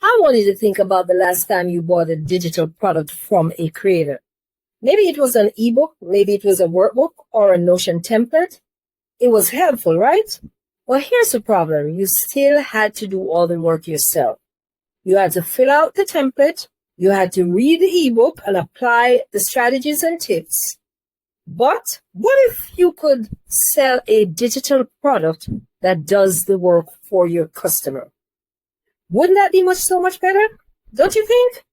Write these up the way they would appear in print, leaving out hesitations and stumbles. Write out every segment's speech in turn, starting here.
I want you to think about the last time you bought a digital product from a creator. Maybe it was an ebook, maybe it was a workbook or a Notion template. It was helpful, right? Well, here's the problem. You still had to do all the work yourself. You had to fill out the template. You had to read the ebook and apply the strategies and tips. But what if you could sell a digital product that does the work for your customer? Wouldn't that be so much better? Don't you think?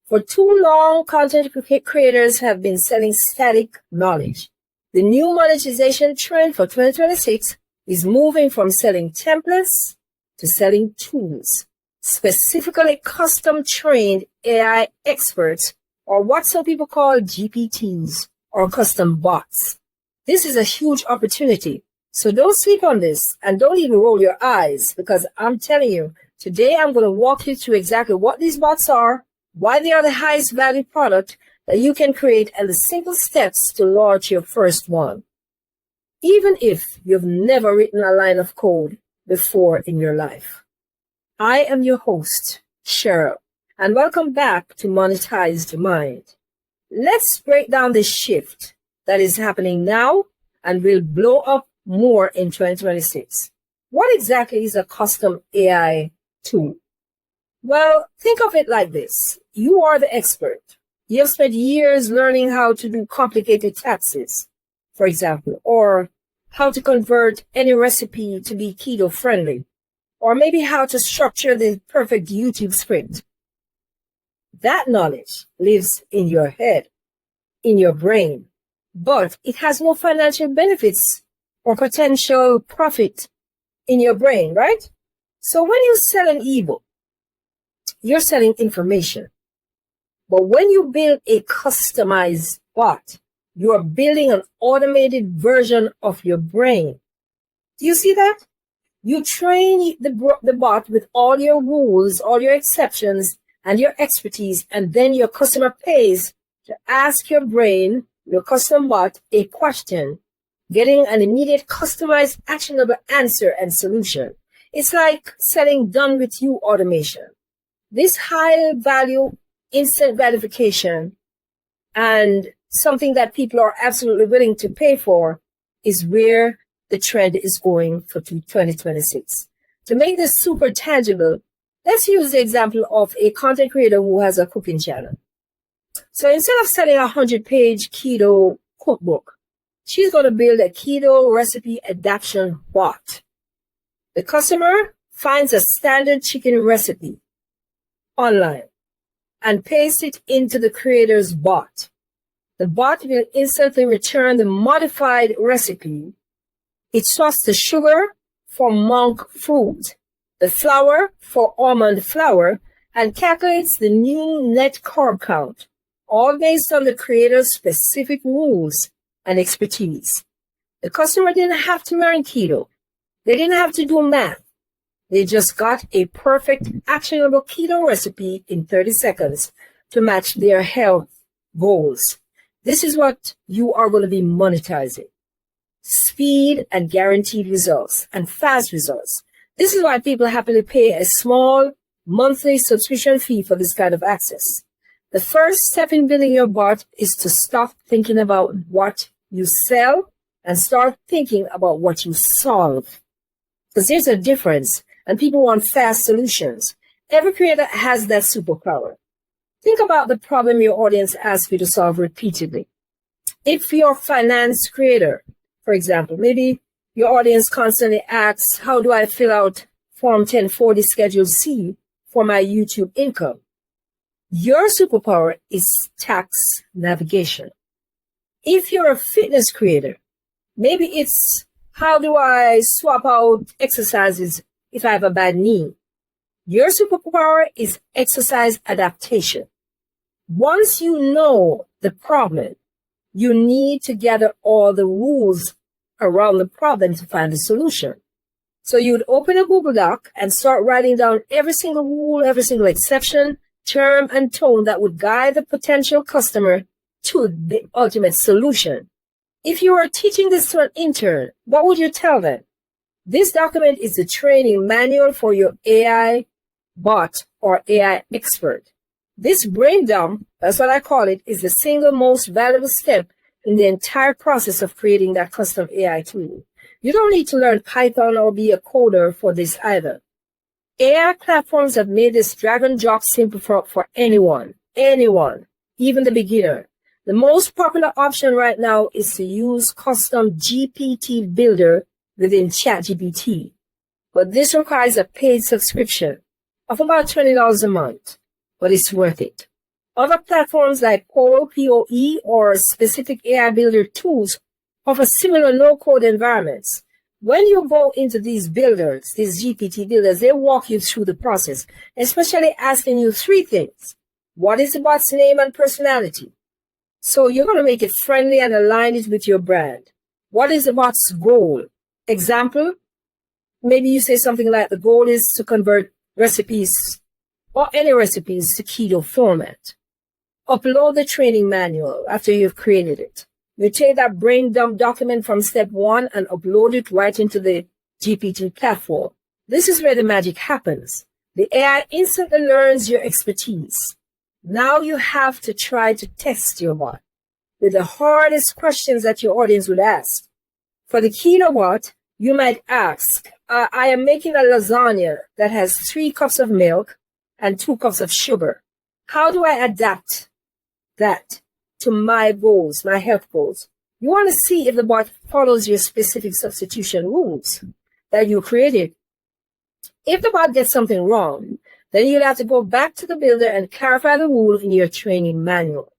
For too long, content creators have been selling static knowledge. The new monetization trend for 2026 is moving from selling templates to selling tools, specifically custom-trained AI experts, or what some people call GPTs, or custom bots. This is a huge opportunity. So don't sleep on this and don't even roll your eyes, because I'm telling you, today I'm going to walk you through exactly what these bots are, why they are the highest value product that you can create, and the simple steps to launch your first one. Even if you've never written a line of code before in your life. I am your host, Cheryl, and welcome back to Monetized Mind. Let's break down the shift that is happening now and will blow up more in 2026. What exactly is a custom AI tool? Well, think of it like this. You are the expert. You have spent years learning how to do complicated taxes, for example, or how to convert any recipe to be keto friendly, or maybe how to structure the perfect YouTube script. That knowledge lives in your head, in your brain, but it has no financial benefits or potential profit in your brain, right? So when you sell an ebook, you're selling information. But when you build a customized bot, you're building an automated version of your brain. Do you see that? You train the bot with all your rules, all your exceptions, and your expertise, and then your customer pays to ask your brain, your custom bot, a question, getting an immediate customized actionable answer and solution. It's like selling done with you automation. This high value, instant gratification, and something that people are absolutely willing to pay for is where the trend is going for 2026. To make this super tangible, let's use the example of a content creator who has a cooking channel. So instead of selling a 100-page keto cookbook, she's going to build a keto recipe adaptation bot. The customer finds a standard chicken recipe online and pastes it into the creator's bot. The bot will instantly return the modified recipe. It swaps the sugar for monk fruit, the flour for almond flour, and calculates the new net carb count, all based on the creator's specific rules and expertise. The customer didn't have to learn keto. They didn't have to do math. They just got a perfect, actionable keto recipe in 30 seconds to match their health goals. This is what you are going to be monetizing. Speed and guaranteed results and fast results. This is why people happily pay a small monthly subscription fee for this kind of access. The first step in building your bot is to stop thinking about what you sell and start thinking about what you solve. Because there's a difference, and people want fast solutions. Every creator has that superpower. Think about the problem your audience asks you to solve repeatedly. If you're a finance creator, for example, maybe your audience constantly asks, how do I fill out Form 1040 Schedule C for my YouTube income? Your superpower is tax navigation. If you're a fitness creator, maybe it's, how do I swap out exercises if I have a bad knee? Your superpower is exercise adaptation. Once you know the problem, you need to gather all the rules around the problem to find a solution. So you'd open a Google Doc and start writing down every single rule, every single exception, term, and tone that would guide the potential customer to the ultimate solution. If you were teaching this to an intern, what would you tell them? This document is the training manual for your AI bot or AI expert. This brain dump, that's what I call it, is the single most valuable step in the entire process of creating that custom AI tool. You don't need to learn Python or be a coder for this either. AI platforms have made this drag and drop simple for anyone, even the beginner. The most popular option right now is to use custom GPT builder within ChatGPT. But this requires a paid subscription of about $20 a month, but it's worth it. Other platforms like POE or specific AI builder tools offer similar no-code environments. When you go into these builders, these GPT builders, they walk you through the process, especially asking you three things. What is the bot's name and personality? So you're going to make it friendly and align it with your brand. What is the bot's goal? Example, maybe you say something like the goal is to convert recipes or any recipes to keto format. Upload the training manual after you've created it. You take that brain dump document from step 1 and upload it right into the GPT platform. This is where the magic happens. The AI instantly learns your expertise. Now you have to try to test your bot with the hardest questions that your audience would ask. For the keto bot, you might ask, I am making a lasagna that has 3 cups of milk and 2 cups of sugar. How do I adapt that to my goals, my health goals? You want to see if the bot follows your specific substitution rules that you created. If the bot gets something wrong, then you'll have to go back to the builder and clarify the rule in your training manual.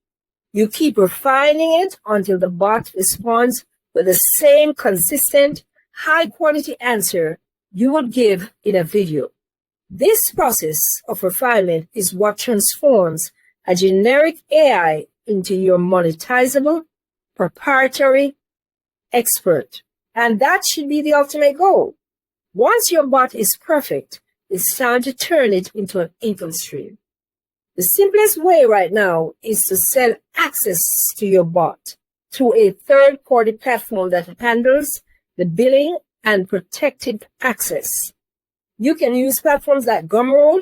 You keep refining it until the bot responds with the same consistent, high-quality answer you would give in a video. This process of refinement is what transforms a generic AI into your monetizable, proprietary expert. And that should be the ultimate goal. Once your bot is perfect, it's time to turn it into an income stream. The simplest way right now is to sell access to your bot through a third-party platform that handles the billing and protected access. You can use platforms like Gumroad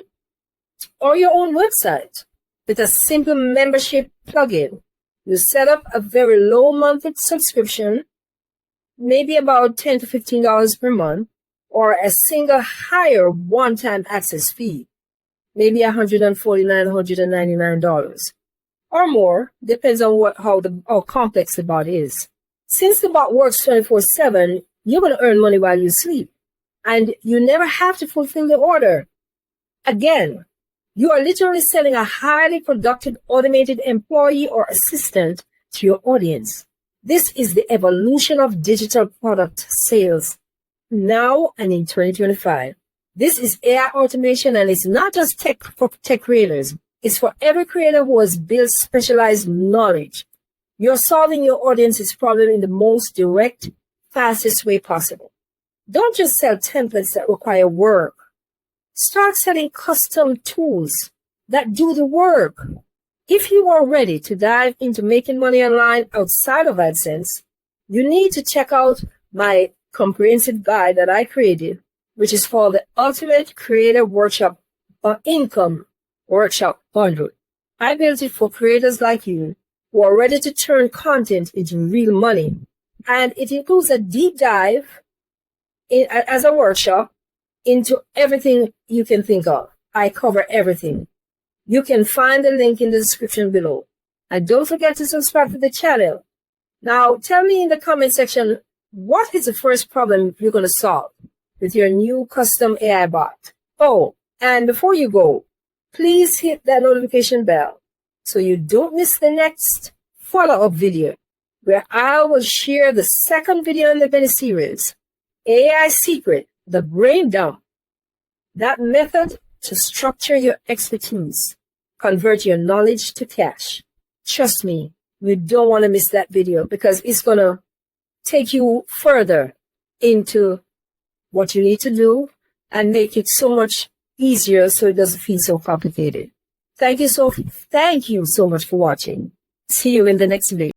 or your own website with a simple membership plugin. You set up a very low monthly subscription, maybe about $10 to $15 per month, or a single higher one-time access fee, maybe $149, $199 or more, depends on how complex the bot is. Since the bot works 24/7, you're going to earn money while you sleep, and you never have to fulfill the order. Again, you are literally selling a highly productive automated employee or assistant to your audience. This is the evolution of digital product sales now and in 2025. This is AI automation, and it's not just tech for tech creators. It's for every creator who has built specialized knowledge. You're solving your audience's problem in the most direct, fastest way possible. Don't just sell templates that require work. Start selling custom tools that do the work. If you are ready to dive into making money online outside of AdSense, you need to check out my comprehensive guide that I created, which is called the Ultimate Creator Workshop Income Workshop Bundle. I built it for creators like you who are ready to turn content into real money. And it includes a deep dive as a workshop into everything you can think of. I cover everything. You can find the link in the description below. And don't forget to subscribe to the channel. Now, tell me in the comment section, what is the first problem you're going to solve with your new custom AI bot? Oh, and before you go, please hit that notification bell so you don't miss the next follow-up video, where I will share the second video in the mini-series, AI Secret, the Brain Dump. That method to structure your expertise, convert your knowledge to cash. Trust me, you don't want to miss that video, because it's going to take you further into what you need to do and make it so much easier so it doesn't feel so complicated. Thank you so much for watching. See you in the next video.